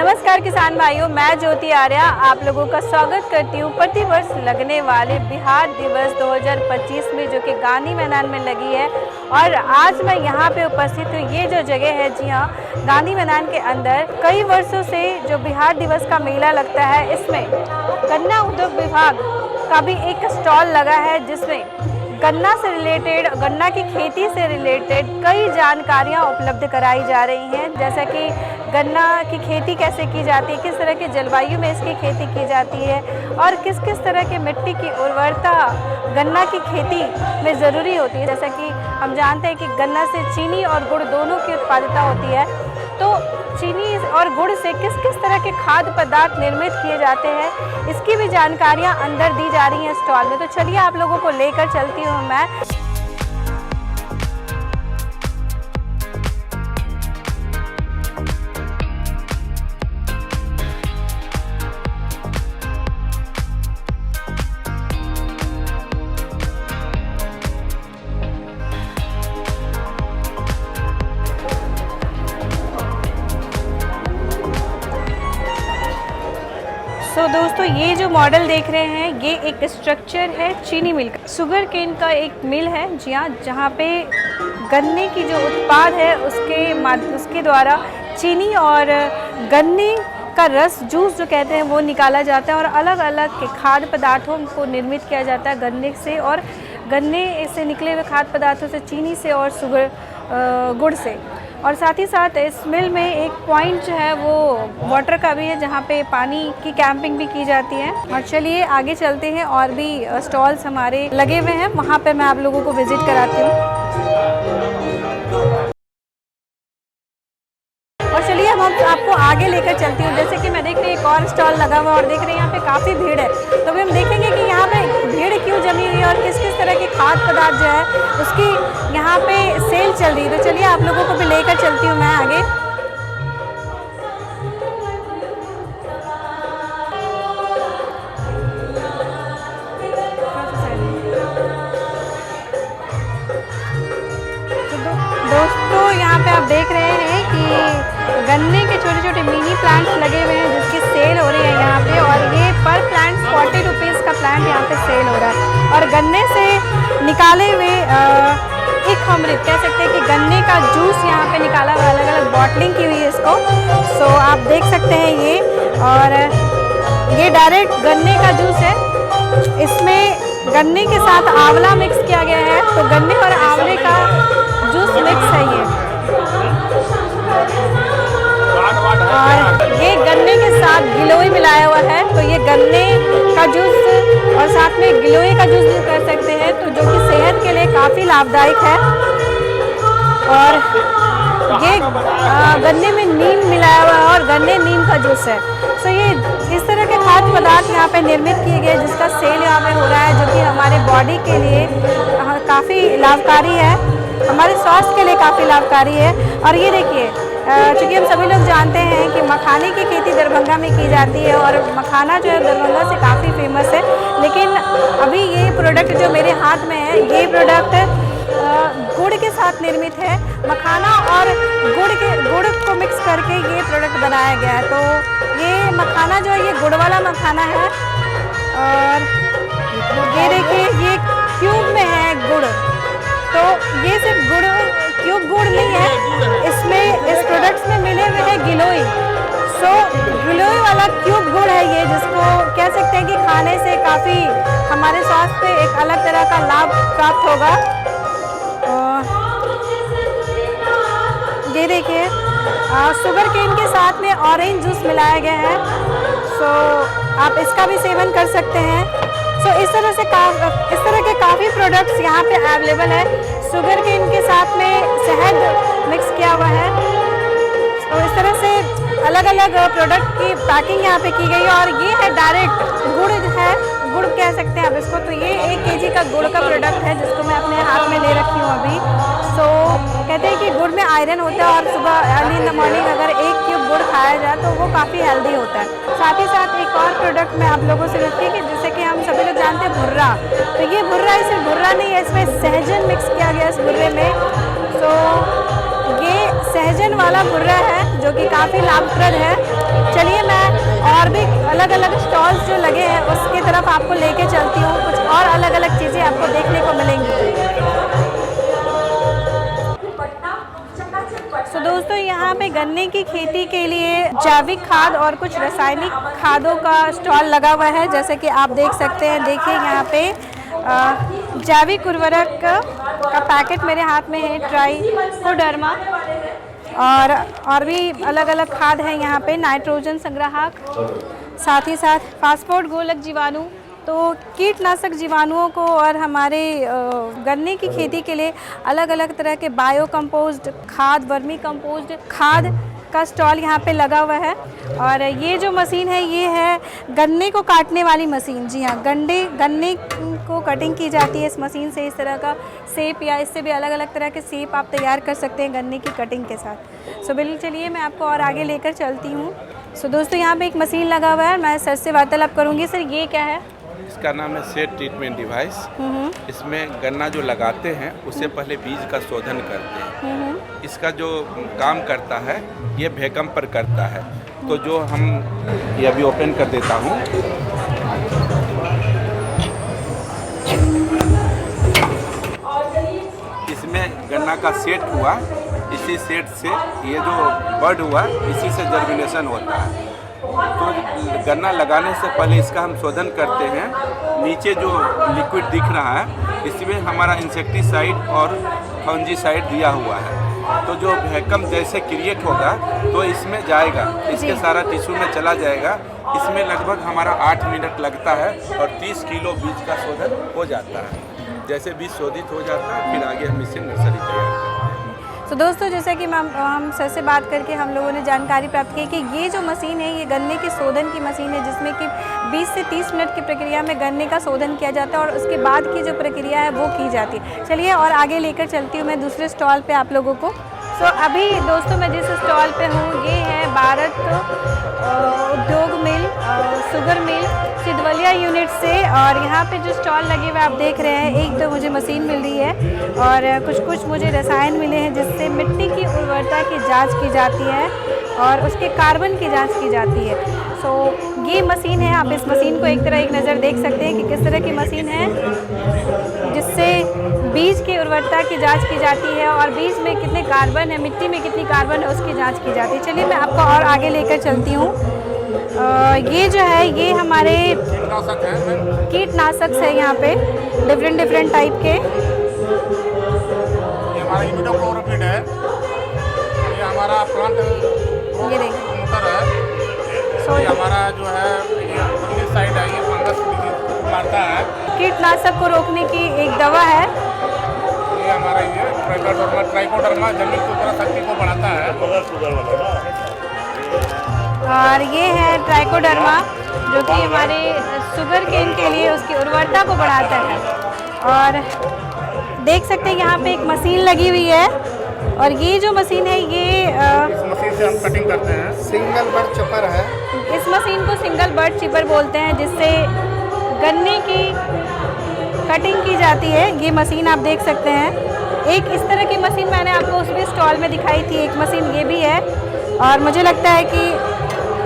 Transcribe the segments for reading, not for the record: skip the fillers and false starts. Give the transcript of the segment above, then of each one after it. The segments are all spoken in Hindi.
नमस्कार किसान भाइयों, मैं ज्योति आर्या आप लोगों का स्वागत करती हूँ प्रतिवर्ष लगने वाले बिहार दिवस 2025 में, जो कि गांधी मैदान में लगी है। और आज मैं यहाँ पे उपस्थित हूँ। ये जो जगह है, जी हाँ, गांधी मैदान के अंदर कई वर्षों से जो बिहार दिवस का मेला लगता है, इसमें गन्ना उद्योग विभाग का भी एक स्टॉल लगा है, जिसमें गन्ना से रिलेटेड, गन्ना की खेती से रिलेटेड कई जानकारियाँ उपलब्ध कराई जा रही हैं। जैसा कि गन्ना की खेती कैसे की जाती है, किस तरह की जलवायु में इसकी खेती की जाती है और किस किस तरह की मिट्टी की उर्वरता गन्ना की खेती में ज़रूरी होती है। जैसा कि हम जानते हैं कि गन्ना से चीनी और गुड़ दोनों की उत्पादिता होती है, तो चीनी और गुड़ से किस किस तरह के खाद्य पदार्थ निर्मित किए जाते हैं, इसकी भी जानकारियाँ अंदर दी जा रही हैं स्टॉल में। तो चलिए आप लोगों को लेकर चलती हूँ मैं। तो दोस्तों, ये जो मॉडल देख रहे हैं, ये एक स्ट्रक्चर है चीनी मिल का, शुगर केन का एक मिल है, जी हाँ, जहाँ पे गन्ने की जो उत्पाद है उसके द्वारा चीनी और गन्ने का रस, जूस जो कहते हैं, वो निकाला जाता है और अलग अलग के खाद्य पदार्थों को निर्मित किया जाता है गन्ने से। और गन्ने से निकले हुए खाद्य पदार्थों से, चीनी से और गुड़ से। और साथ ही साथ इस मिल में एक पॉइंट जो है वो वाटर का भी है, जहाँ पे पानी की कैंपिंग भी की जाती है। और चलिए आगे चलते हैं, और भी स्टॉल्स हमारे लगे हुए हैं, वहाँ पे मैं आप लोगों को विजिट कराती हूँ। और चलिए हम आपको आगे लेकर चलती हूँ। जैसे कि मैं देख रही हूँ एक और स्टॉल लगा हुआ है और देख रहे हैं यहाँ पे काफ़ी भीड़ है। तो अभी हम देखेंगे कि यहाँ पे भीड़ क्यों जमी हुई है और किस किस तरह के खाद्य पदार्थ जो है उसकी यहाँ पे सेल चल रही है। तो चलिए आप लोगों को भी लेकर चलती हूँ मैं आगे। दोस्तों, यहाँ पे आप देख रहे हैं कि गन्ने के छोटे छोटे मिनी प्लांट्स लगे हुए हैं, जिसकी सेल हो रही है यहाँ पे। और ये पर प्लांट 40 रुपीज़ का प्लांट यहाँ पे सेल हो रहा है। और गन्ने से निकाले हुए एक अमृत कह सकते हैं कि गन्ने का जूस यहाँ पे निकाला हुआ, अलग अलग बॉटलिंग की हुई है इसको। सो आप देख सकते हैं ये, और ये डायरेक्ट गन्ने का जूस है। इसमें गन्ने के साथ आंवला मिक्स किया गया है, तो गन्ने और आंवले का जूस मिक्स है ये। और ये गन्ने के साथ गिलोय मिलाया हुआ है, तो ये गन्ने का जूस और साथ में गिलोय का जूस भी कर सकते हैं, तो जो कि सेहत के लिए काफ़ी लाभदायक है। और ये गन्ने में नीम मिलाया हुआ है और गन्ने नीम का जूस है। तो ये इस तरह के खाद्य पदार्थ यहाँ पे निर्मित किए गए, जिसका सेल यहाँ पे हो रहा है, जो कि हमारे बॉडी के लिए काफ़ी लाभकारी है, हमारे स्वास्थ्य के लिए काफ़ी लाभकारी है। और ये देखिए, चूँकि हम सभी लोग जानते हैं कि मखाने की खेती दरभंगा में की जाती है और मखाना जो है दरभंगा से काफ़ी फेमस है। लेकिन अभी ये प्रोडक्ट जो मेरे हाथ में है, ये प्रोडक्ट गुड़ के साथ निर्मित है। मखाना और गुड़ को मिक्स करके ये प्रोडक्ट बनाया गया है। तो ये मखाना जो है, ये गुड़ वाला मखाना है। और ये देखिए, ये क्यूब में है गुड़, तो ये सिर्फ क्यूब गुड़ नहीं है, इसमें इस प्रोडक्ट्स में मिले हुए हैं गिलोय। सो गिलोय वाला क्यूब गुड़ है ये, जिसको कह सकते हैं कि खाने से काफ़ी हमारे स्वास्थ्य पे एक अलग तरह का लाभ प्राप्त होगा। ये देखिए, शुगर केन के साथ में ऑरेंज जूस मिलाया गया है, सो आप इसका भी सेवन कर सकते हैं। सो इस तरह के काफ़ी प्रोडक्ट्स यहाँ पे अवेलेबल है। शुगर केन के साथ में शहद मिक्स किया हुआ है। तो इस तरह से अलग अलग प्रोडक्ट की पैकिंग यहाँ पे की गई है। और ये है डायरेक्ट गुड़ है, गुड़ कह सकते हैं आप इसको। तो ये 1 kg का गुड़ का प्रोडक्ट है, जिसको मैं अपने हाथ में ले रखी हूँ अभी। सो कहते हैं कि गुड़ में आयरन होता है और सुबह अर्ली इन द मॉर्निंग अगर 1 क्यूब गुड़ खाया जाए तो वो काफ़ी हेल्दी होता है। साथ ही साथ एक और प्रोडक्ट मैं आप लोगों से लेती कि जैसे कि हम सभी लोग जानते हैं भुर्रा, तो ये भुर्रा सिर्फ भुर्रा नहीं है, इसमें सहजन मिक्स किया गया इस भुर्रे में। सो ये सहजन वाला भुर्रा है जो कि काफ़ी लाभप्रद है। अलग अलग स्टॉल्स जो लगे हैं उसकी तरफ आपको लेके चलती हूँ। कुछ और अलग अलग चीज़ें आपको देखने को मिलेंगी। तो दोस्तों यहाँ पे गन्ने की खेती के लिए जैविक खाद और कुछ रासायनिक खादों का स्टॉल लगा हुआ है, जैसे कि आप देख सकते हैं। देखिए यहाँ पे जैविक उर्वरक का पैकेट मेरे हाथ में है, ट्राइकोडर्मा, और भी अलग अलग खाद है यहाँ पे, नाइट्रोजन संग्राहक, साथ ही साथ फास्फोट गोलक जीवाणु। तो कीटनाशक जीवाणुओं को और हमारे गन्ने की खेती के लिए अलग अलग तरह के बायो कंपोस्ट खाद, वर्मी कंपोस्ट खाद का स्टॉल यहाँ पे लगा हुआ है। और ये जो मशीन है ये है गन्ने को काटने वाली मशीन। जी हाँ, गन्ने को कटिंग की जाती है इस मशीन से। इस तरह का सेप या इससे भी अलग अलग तरह के सेप आप तैयार कर सकते हैं गन्ने की कटिंग के साथ। सो बिल्कुल, चलिए मैं आपको और आगे लेकर चलती हूँ। सो दोस्तों यहाँ पे एक मशीन लगा हुआ है, मैं सर से वार्तालाप करूँगी। सर ये क्या है? इसका नाम है सीड ट्रीटमेंट डिवाइस। इसमें गन्ना जो लगाते हैं उससे पहले बीज का शोधन करते हैं। इसका जो काम करता है ये वैक्यूम पर करता है। तो जो हम ये अभी ओपन कर देता हूँ। इसमें गन्ना का सेट हुआ, इसी सेट से ये जो बर्ड हुआ इसी से जर्मिनेशन होता है। तो गन्ना लगाने से पहले इसका हम शोधन करते हैं। नीचे जो लिक्विड दिख रहा है इसमें हमारा इंसेक्टिसाइड और फंजीसाइड दिया हुआ है। तो जो वैक्यूम जैसे क्रिएट होगा तो इसमें जाएगा, इसके सारा टिश्यू में चला जाएगा। इसमें लगभग हमारा 8 मिनट लगता है और 30 किलो बीज का शोधन हो जाता है। जैसे बीज शोधित हो जाता है फिर आगे हम इसे नर्सरी तैयार करते हैं। तो दोस्तों जैसा कि हम सर से बात करके हम लोगों ने जानकारी प्राप्त की कि ये जो मशीन है ये गन्ने के शोधन की मशीन है, जिसमें कि 20 से 30 मिनट की प्रक्रिया में गन्ने का शोधन किया जाता है और उसके बाद की जो प्रक्रिया है वो की जाती है। चलिए और आगे लेकर चलती हूँ मैं दूसरे स्टॉल पे आप लोगों को। सो अभी दोस्तों मैं जिस स्टॉल पे हूँ ये है भारत उद्योग मिल शुगर मिल सिद्धवलिया यूनिट से। और यहाँ पे जो स्टॉल लगे हुए आप देख रहे हैं, एक तो मुझे मशीन मिल रही है और कुछ मुझे रसायन मिले हैं जिससे मिट्टी की उर्वरता की जांच की जाती है और उसके कार्बन की जांच की जाती है। सो ये मशीन है, आप इस मशीन को एक नज़र देख सकते हैं कि किस तरह की मशीन है, जिससे बीज की उर्वरता की जांच की जाती है और बीज में कितने कार्बन है, मिट्टी में कितनी कार्बन है उसकी जांच की जाती है। चलिए मैं आपको और आगे लेकर चलती हूँ। ये जो है ये हमारे कीटनाशक है यहाँ पे डिफरेंट टाइप के। ये हमारा इमिडाक्लोरोपिड है, ये हमारा प्लांट ये देखिए है। ये हमारा जो है ये साइड है, ये फंगस मारता है। कीटनाशक को रोकने की एक दवा है। ये हमारा ये ट्राइकोडर्मा जमीन की ऊपर शक्ति को बढ़ाता है। और ये है ट्राइकोडर्मा जो कि हमारे शुगर केन के लिए उसकी उर्वरता को बढ़ाता है। और देख सकते हैं यहाँ पे एक मशीन लगी हुई है और ये जो मशीन है ये इस मशीन से हम कटिंग करते हैं। सिंगल बर्ड चिपर है। इस मशीन को सिंगल बर्ड चिपर बोलते हैं, जिससे गन्ने की कटिंग की जाती है। ये मशीन आप देख सकते हैं। एक इस तरह की मशीन मैंने आपको उस भी स्टॉल में दिखाई थी, एक मशीन ये भी है। और मुझे लगता है कि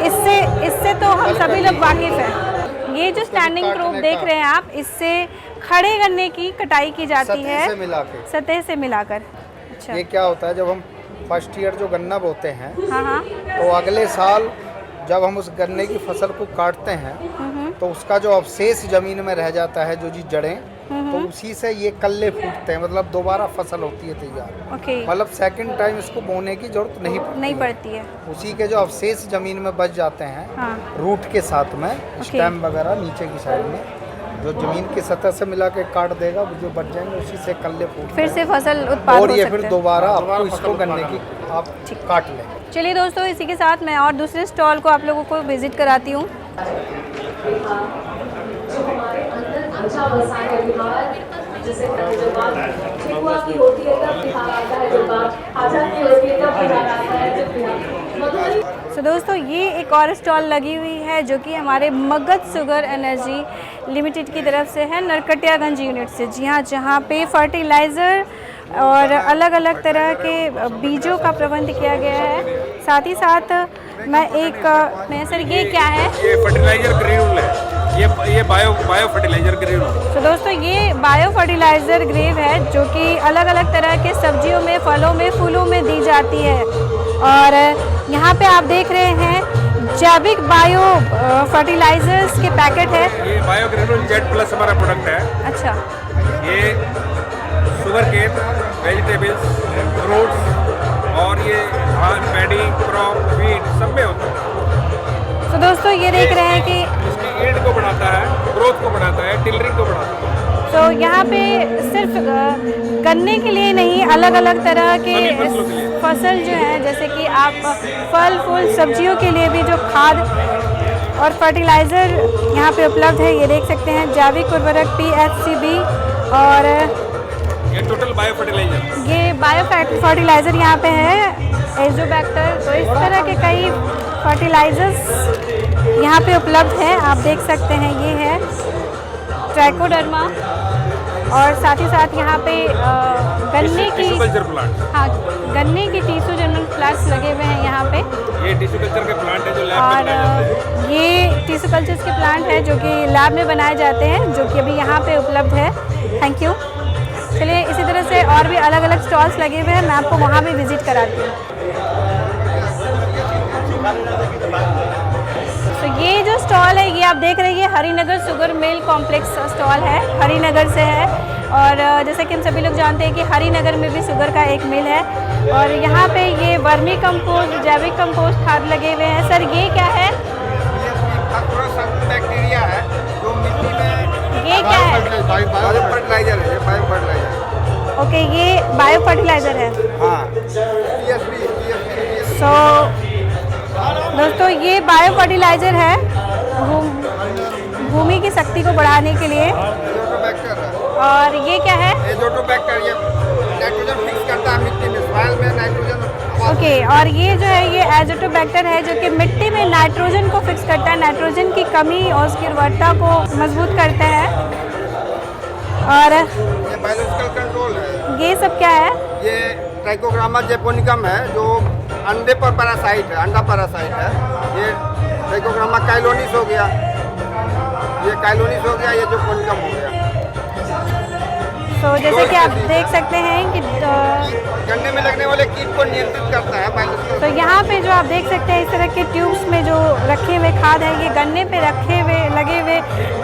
इससे तो हम सभी लोग वाकिफ़ हैं। ये जो स्टैंडिंग प्रूफ देख रहे हैं आप, इससे खड़े गन्ने की कटाई की जाती है सतह से मिलाकर। अच्छा, ये क्या होता है, जब हम फर्स्ट ईयर जो गन्ना बोते हैं हाँ तो अगले साल जब हम उस गन्ने की फसल को काटते हैं तो उसका जो अवशेष ज़मीन में रह जाता है, जो जी जड़ें, तो उसी से ये कल्ले फूटते हैं, मतलब दोबारा फसल होती है तैयार। ओके, मतलब सेकंड टाइम इसको बोने की जरूरत नहीं पड़ती है। उसी के जो अवशेष ज़मीन में बच जाते हैं हाँ। रूट के साथ में, स्टेम वगैरह नीचे की साइड में जो जमीन की सतह से मिला के काट देगा, जो बच जाएंगे उसी से कल्ले फूट फिर से फसल उत्पादन और ये फिर दोबारा आपको इसको गन्ने की आप काट लें। चलिए दोस्तों, इसी के साथ मैं और दूसरे स्टॉल को आप लोगों को विजिट कराती हूँ। तो दोस्तों ये एक और स्टॉल लगी हुई है जो कि हमारे मगध शुगर एनर्जी लिमिटेड की तरफ से है, नरकटियागंज यूनिट से। जी हाँ, जहाँ पे फर्टिलाइज़र और अलग अलग तरह के बीजों का प्रबंध किया गया है। साथ ही साथ मैं एक मैं सर ये क्या है? ये फर्टिलाइजर ग्रेन्यूल है, ये बायो फर्टिलाइजर ग्रेन्यूल। तो दोस्तों ये बायो फर्टिलाइज़र ग्रेव है जो कि अलग अलग तरह के सब्जियों में, फलों में, फूलों में दी जाती है। और यहाँ पे आप देख रहे हैं जैविक बायो फर्टिलाइजर्स के पैकेट है। ये बायो ग्रेन्यूल जेड प्लस हमारा प्रोडक्ट है। अच्छा, ये शुगर केन, वेजिटेबल्स, फ्रूट्स और ये धान, पैडी, क्रॉप, वीट सब में होता है। तो दोस्तों ये देख रहे हैं कि इसकी ईल्ड को बढ़ाता है, ग्रोथ को बढ़ाता है, टिलरिंग को बढ़ाता है। तो यहाँ पे सिर्फ गन्ने के लिए नहीं, अलग अलग तरह के सभी फसलों के लिए। फसल जो है, जैसे कि आप फल फूल सब्जियों के लिए भी जो खाद और फर्टिलाइज़र यहाँ पे उपलब्ध है, ये देख सकते हैं जैविक उर्वरक PFCB और ये टोटल बायो फर्टिलाइजर। ये बायो फर्टिलाइज़र यहाँ पे है, एजोबैक्टर। तो इस तरह के कई फर्टिलाइजर्स यहाँ पे उपलब्ध हैं, आप देख सकते हैं। ये है ट्राइकोडर्मा और साथ ही साथ यहाँ पे गन्ने की टिश्यू कल्चर प्लांट। हाँ, गन्ने की टिश्यू जर्नल प्लांट्स लगे हुए हैं यहाँ पे। ये टिश्यू कल्चर के प्लांट है जो लैब में और बनाए जाते हैं। ये टिश्यू कल्चर्स के प्लांट हैं जो कि लैब में बनाए जाते हैं, जो कि अभी यहाँ पे उपलब्ध है। Thank you. चलिए इसी तरह से और भी अलग अलग स्टॉल्स लगे हुए हैं, मैं आपको वहाँ भी विजिट कराती हूँ। तो ये जो स्टॉल है ये आप देख रहे हैं, Harinagar sugar mill complex stall है, हरिनगर से है। और जैसे कि हम सभी लोग जानते हैं कि हरिनगर में भी शुगर का एक मिल है। और यहाँ पे ये वर्मी कंपोस्ट, जैविक कंपोस्ट खाद लगे हुए हैं। सर ये क्या है? बैक्टीरिया है जो मिट्टी में, ये क्या है? बायो फर्टिलाइजर है, ये बायो फर्टिलाइजर। ओके, ये बायो फर्टिलाइज़र है। हाँ, सो दोस्तों ये बायो फर्टिलाइज़र है भूमि की शक्ति को बढ़ाने के लिए। और ये क्या है? एजोटोबैक्टर, ये नाइट्रोजन फिक्स करता है मिट्टी में, सॉइल में नाइट्रोजन। ओके, और ये जो है ये एजोटोबैक्टर है जो कि मिट्टी में नाइट्रोजन को फिक्स करता है, नाइट्रोजन की कमी और उसकी उर्वरता को मजबूत करता है। और ये बायोलॉजिकल कंट्रोल है। ये सब क्या है? ये ट्राइकोग्रामा जेपोनिकम है जो अंडे पर पैरासाइट है, अंडा पैरासाइट है। ये ट्राइकोग्रामा काइलोनिस हो गया, ये काइलोनिस हो गया, ये जेपोनिकम हो गया। तो जैसे कि आप देख सकते हैं कि गन्ने में लगने वाले कीट को नियंत्रित करता है बायोलॉजिकल। तो यहाँ पे जो आप देख सकते हैं इस तरह के ट्यूब्स में जो रखे हुए खाद है, ये गन्ने पे रखे हुए लगे हुए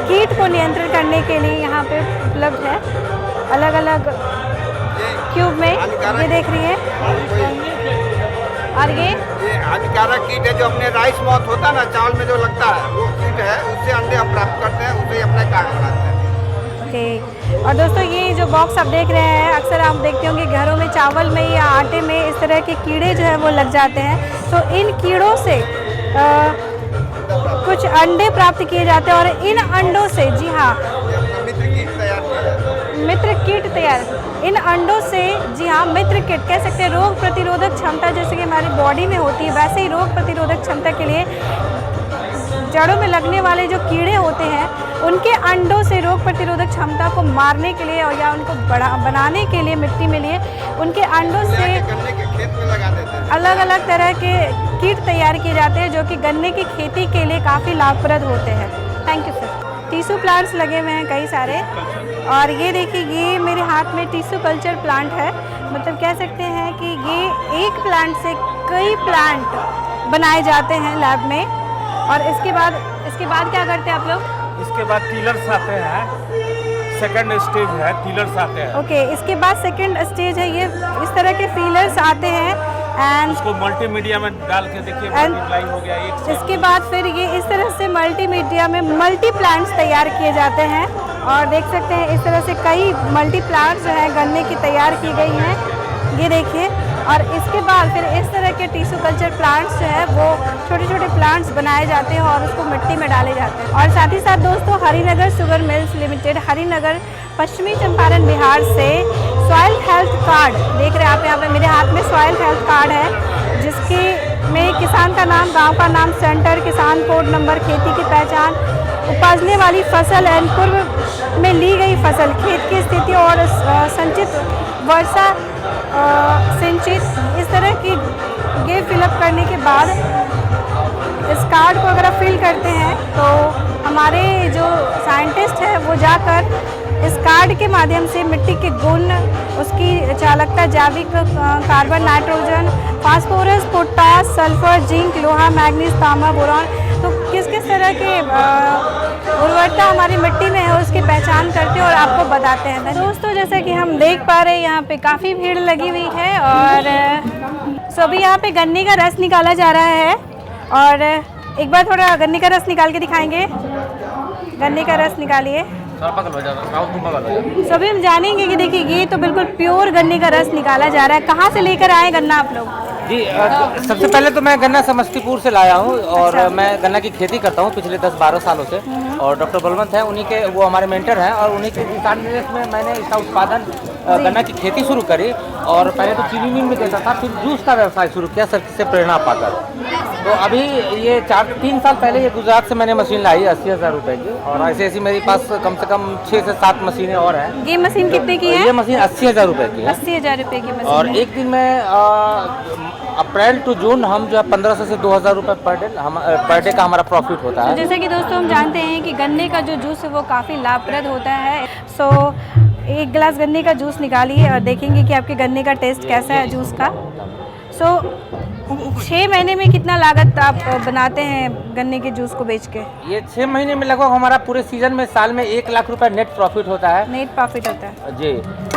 कीट को नियंत्रित करने के लिए यहाँ पे उपलब्ध है अलग अलग क्यूब में। ये देख रही है। और ये हानिकारक कीट है जो अपने राइस मॉथ होता है ना, चावल में जो लगता है, वो कीट है, उससे अंडे हम प्राप्त करते हैं, उससे अपने काम बनाते हैं। ओके, और दोस्तों ये जो बॉक्स आप देख रहे हैं, अक्सर आप देखते होंगे घरों में चावल में या आटे में इस तरह के कीड़े जो है वो लग जाते हैं। तो इन कीड़ों से कुछ अंडे प्राप्त किए जाते हैं और इन अंडों से, जी हाँ, मित्र कीट तैयार किया जाता है। मित्र कीट तैयार। इन अंडों से, जी हाँ, मित्र कीट कह सकते हैं। रोग प्रतिरोधक क्षमता जैसे कि हमारी बॉडी में होती है, वैसे ही रोग प्रतिरोधक क्षमता के लिए जड़ों में लगने वाले जो कीड़े होते हैं उनके अंडों से रोग प्रतिरोधक क्षमता को मारने के लिए और या उनको बनाने के लिए मिट्टी में लिए उनके अंडों से गन्ने के खेत में लगा देते हैं। अलग अलग तरह के कीट तैयार किए जाते हैं जो कि गन्ने की खेती के लिए काफ़ी लाभप्रद होते हैं। Thank you sir. Tissue plants लगे हुए हैं कई सारे। और ये देखिए, ये मेरे हाथ में टिश्यू कल्चर प्लांट है। मतलब कह सकते हैं कि ये एक प्लांट से कई प्लांट बनाए जाते हैं लैब में। और इसके बाद क्या करते हैं आप लोग? इसके बाद टीलर्स आते हैं, सेकंड स्टेज है, टीलर्स आते हैं। ओके, इसके बाद सेकंड स्टेज है, ये इस तरह के फीलर्स आते हैं एंड उसको मल्टीमीडिया में डाल के देखिए मल्टीप्लाई हो गया एक से। इसके बाद फिर ये इस तरह से मल्टीमीडिया में मल्टी प्लांट्स तैयार किए जाते हैं। और देख सकते हैं इस तरह से कई मल्टी प्लांट्स जो हैं गन्ने की तैयार की गई हैं, ये देखिए। और इसके बाद फिर इस तरह के टिश्यू कल्चर प्लांट्स जो है वो छोटे छोटे प्लांट्स बनाए जाते हैं और उसको मिट्टी में डाले जाते हैं। और साथ ही साथ दोस्तों, Harinagar sugar mills limited, Harinagar, पश्चिमी चंपारण, बिहार से सॉइल हेल्थ कार्ड देख रहे हैं आप यहाँ पे। मेरे हाथ में सॉइल हेल्थ कार्ड है जिसके में किसान का नाम, गांव का नाम, सेंटर, किसान कोड नंबर, खेती की पहचान, उपजने वाली फसल एंड पूर्व में ली गई फसल, खेत की स्थिति और संचित वर्षा सिंचित, इस तरह की ये फिलअप करने के बाद कार्ड को अगर आप फिल करते हैं तो हमारे जो साइंटिस्ट है वो जाकर इस कार्ड के माध्यम से मिट्टी के गुण, उसकी चालकता, जैविक carbon, nitrogen, phosphorus, potash, sulphur, zinc, लोहा, मैग्नीज, तांबा, बोरॉन, तो किस किस तरह के उर्वरता हमारी मिट्टी में है उसकी पहचान करते हैं और आपको बताते हैं। दोस्तों जैसे कि हम देख पा रहे हैं यहाँ पे काफ़ी भीड़ लगी हुई है और अभी यहाँ पे गन्ने का रस निकाला जा रहा है और एक बार थोड़ा गन्ने का रस निकाल के दिखाएंगे। गन्ने का रस निकालिए। अभी हम जानेंगे कि देखिए ये तो बिल्कुल प्योर गन्ने का रस निकाला जा रहा है। कहाँ से लेकर आए गन्ना आप लोग? जी सबसे पहले तो मैं गन्ना समस्तीपुर से लाया हूँ और मैं गन्ना की खेती करता हूँ पिछले 10-12 सालों से और डॉक्टर बलवंत हैं, उन्हीं के वो हमारे मेंटर हैं और उन्हीं के दिशा निर्देश में मैंने इसका उत्पादन गन्ना की खेती शुरू करी और पहले तो चीनी मिल में देता था, फिर जूस का व्यवसाय शुरू किया सर से प्रेरणा पाकर। तो अभी ये 3 साल पहले ये गुजरात से मैंने मशीन लाई 80,000 रुपए की और ऐसी मेरे पास कम से कम 6 से 7 मशीनें और हैं। ये मशीन कितने की है? ये मशीन 80,000 रुपए की है। 80,000 रुपए की मशीन और एक दिन में अप्रैल टू जून हम जो है 1500 से 2,000 रुपए पर डे का हमारा प्रॉफिट होता है। जैसे कि दोस्तों हम जानते हैं कि गन्ने का जो जूस है वो काफ़ी लाभप्रद होता है। सो एक गिलास गन्ने का जूस निकालिए और देखेंगे कि आपके गन्ने का टेस्ट कैसा है जूस का। 6 महीने में कितना लागत आप बनाते हैं गन्ने के जूस को बेच के? ये 6 महीने में लगभग हमारा पूरे सीजन में साल में 1 लाख रुपए नेट प्रॉफिट होता है। नेट प्रॉफिट होता है जी,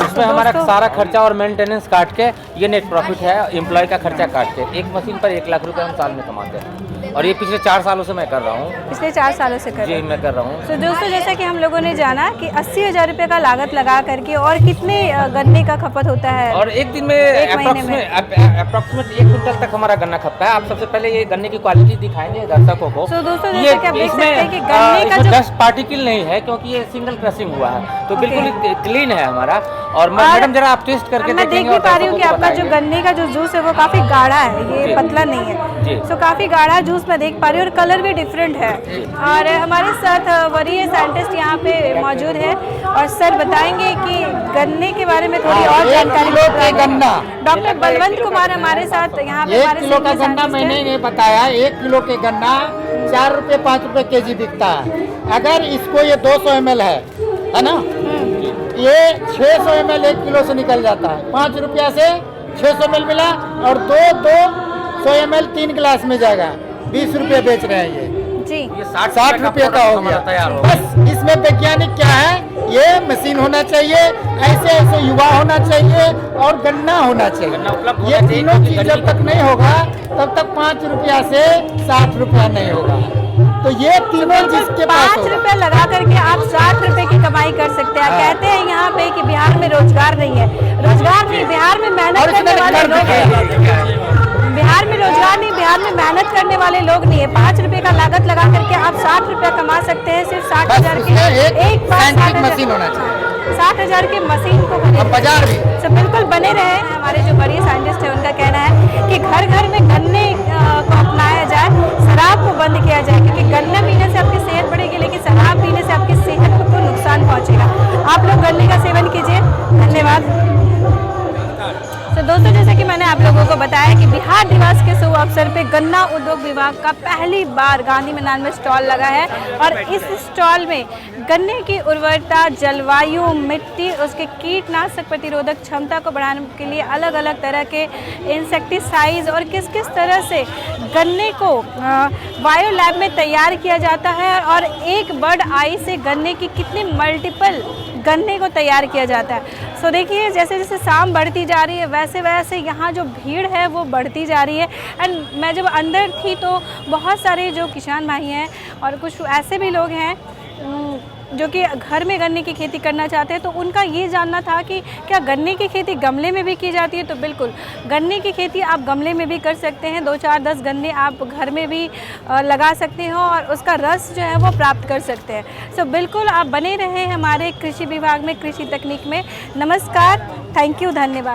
इसमें हमारा सारा खर्चा और मेंटेनेंस काट के ये नेट प्रॉफिट है, एम्प्लॉय का खर्चा काट के। एक मशीन पर 1 लाख रुपए हम साल में कमाते हैं और ये पिछले 4 सालों से मैं कर रहा हूँ। पिछले 4 सालों से कर जी मैं कर रहा हूँ। तो दोस्तों जैसा कि हम लोगों ने जाना कि 80,000 रुपए का लागत लगा करके और कितने गन्ने का खपत होता है और एक दिन में अप्रोक्सीमेट 1 क्विंटल तक हमारा गन्ना खपता है। आप सबसे पहले ये गन्ने की क्वालिटी दिखाएंगे दर्शकों को। तो दोस्तों जैसा कि आप देख सकते हैं कि गन्ने का जो डस्ट पार्टिकल नहीं है क्योंकि ये सिंगल क्रशिंग हुआ है, तो बिल्कुल क्लीन है हमारा। और मैडम जरा आप टेस्ट करके मैं देख भी पा रही हूँ कि आपका जो गन्ने का जो जूस है वो काफी गाढ़ा है, ये पतला नहीं है। सो काफी गाढ़ा जूस मैं देख पा रही हूँ और कलर भी डिफरेंट है। और हमारे साथ वरीय साइंटिस्ट यहाँ पे मौजूद है और सर बताएंगे कि गन्ने के बारे में थोड़ी और जानकारी। गन्ना डॉक्टर बलवंत कुमार हमारे साथ यहाँ पे 1 किलो का गन्ना मैंने नहीं बताया। 1 किलो के गन्ना 4 रुपये 5 रुपये केजी बिकता है। अगर इसको ये 200 ml है ना, ये 600 ml 1 किलो से निकल जाता है। 5 रुपया से 600 ml मिला और 200 ml 3 गिलास में जाएगा। 20 रुपये बेच रहे हैं ये जी। ये 60 रुपये का हो गया तैयार हो। बस इसमें वैज्ञानिक क्या है, ये मशीन होना चाहिए, ऐसे ऐसे युवा होना चाहिए और गन्ना होना चाहिए। ये तीनों चीज जब तक नहीं होगा तब तक 5 रुपया से 60 रुपया नहीं होगा। तो ये तीनों जिसके पास 5 रुपए लगा करके आप 60 रुपए की कमाई कर सकते हैं। कहते हैं यहाँ पे कि बिहार में रोजगार नहीं है। रोजगार नहीं, बिहार में मेहनत करने वाले लोग हैं। बिहार में रोजगार नहीं, बिहार में मेहनत करने वाले लोग नहीं है। 5 रुपए का लागत लगा करके आप 60 रुपया कमा सकते हैं सिर्फ 60,000 की एक मशीन होना चाहिए। 60,000 की मशीन को बाजार भी तो बिल्कुल बने रहे। हमारे जो बड़ी साइंटिस्ट है उनका कहना है कि घर घर में गन्ने को अपनाया जाए, शराब को बंद किया जाए, क्योंकि गन्ना पीने से आपकी सेहत बढ़ेगी लेकिन शराब पीने से आपकी सेहत को नुकसान पहुंचेगा। आप लोग गन्ने का सेवन कीजिए। धन्यवाद। तो दोस्तों जैसे कि मैंने आप लोगों को बताया कि बिहार दिवस के शुभ अवसर पे गन्ना उद्योग विभाग का पहली बार गांधी मैदान में स्टॉल लगा है और इस स्टॉल में गन्ने की उर्वरता, जलवायु, मिट्टी, उसके कीटनाशक प्रतिरोधक क्षमता को बढ़ाने के लिए अलग अलग तरह के इंसेक्टिसाइड्स और किस किस तरह से गन्ने को बायो लैब में तैयार किया जाता है और एक बर्ड आई से गन्ने की कितनी मल्टीपल गन्ने को तैयार किया जाता है। सो देखिए जैसे जैसे शाम बढ़ती जा रही है वैसे वैसे यहाँ जो भीड़ है वो बढ़ती जा रही है। एंड मैं जब अंदर थी तो बहुत सारे जो किसान भाई हैं और कुछ ऐसे भी लोग हैं जो कि घर में गन्ने की खेती करना चाहते हैं, तो उनका ये जानना था कि क्या गन्ने की खेती गमले में भी की जाती है। तो बिल्कुल गन्ने की खेती आप गमले में भी कर सकते हैं। 2, 4, 10 गन्ने आप घर में भी लगा सकते हो और उसका रस जो है वो प्राप्त कर सकते हैं। सो बिल्कुल आप बने रहें हमारे कृषि विभाग में, कृषि तकनीक में। नमस्कार, थैंक यू, धन्यवाद।